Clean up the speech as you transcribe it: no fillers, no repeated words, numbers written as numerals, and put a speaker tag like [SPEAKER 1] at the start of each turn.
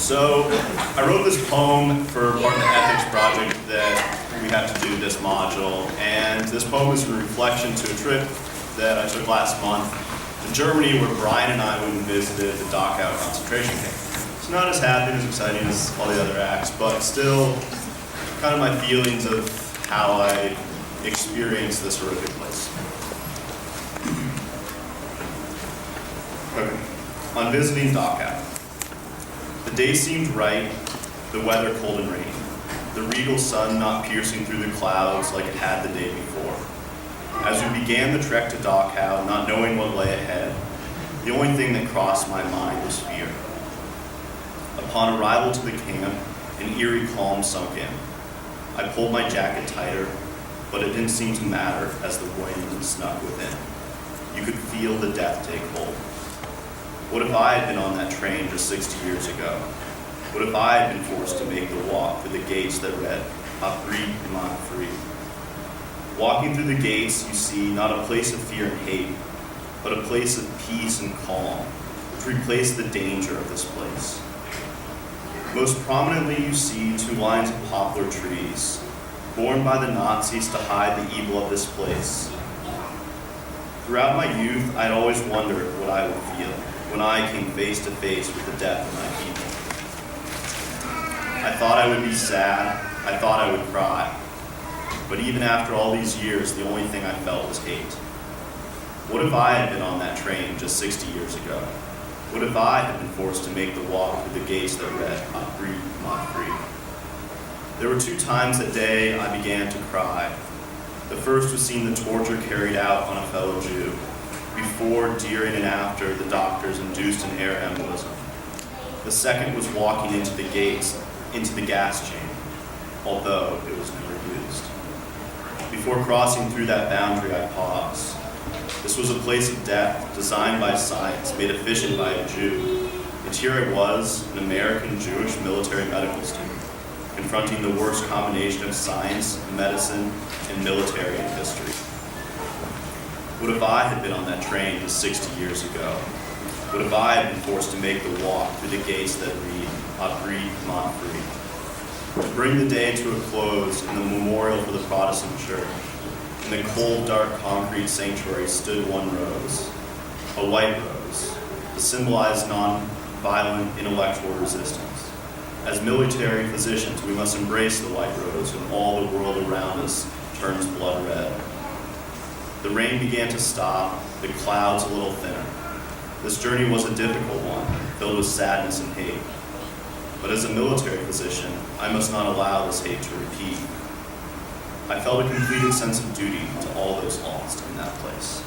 [SPEAKER 1] So I wrote this poem for part of the ethics project that we had to do this module, and this poem is a reflection to a trip that I took last month to Germany, where Brian and I went and visited the Dachau concentration camp. It's not as happy and as exciting as all the other acts, but still kind of my feelings of how I experienced this horrific place. Okay. On visiting Dachau. The day seemed right, the weather cold and rainy, the regal sun not piercing through the clouds like it had the day before. As we began the trek to Dachau, not knowing what lay ahead, the only thing that crossed my mind was fear. Upon arrival to the camp, an eerie calm sunk in. I pulled my jacket tighter, but it didn't seem to matter as the wind snuck within. You could feel the death take hold. What if I had been on that train just 60 years ago? What if I had been forced to make the walk through the gates that read, Abri man free? Walking through the gates, you see not a place of fear and hate, but a place of peace and calm, which replaced the danger of this place. Most prominently, you see two lines of poplar trees, borne by the Nazis to hide the evil of this place. Throughout my youth, I'd always wondered what I would feel when I came face to face with the death of my people. I thought I would be sad, I thought I would cry, but even after all these years, the only thing I felt was hate. What if I had been on that train just 60 years ago? What if I had been forced to make the walk through the gates that read, Abri man free? There were 2 times that day I began to cry. The first was seeing the torture carried out on a fellow Jew. Before, during, and after, the doctors induced an air embolism. The second was walking into the gates, into the gas chamber, although it was never used. Before crossing through that boundary, I paused. This was a place of death, designed by science, made efficient by a Jew. And here I was, an American Jewish military medical student, confronting the worst combination of science, medicine, and military in history. What if I had been on that train just 60 years ago? What if I had been forced to make the walk through the gates that read, Abri man free? To bring the day to a close in the memorial for the Protestant church, in the cold, dark concrete sanctuary stood one rose, a white rose, to symbolize non-violent intellectual resistance. As military physicians, we must embrace the white rose when all the world around us turns blood red. The rain began to stop, the clouds a little thinner. This journey was a difficult one, filled with sadness and hate. But as a military physician, I must not allow this hate to repeat. I felt a completed sense of duty to all those lost in that place.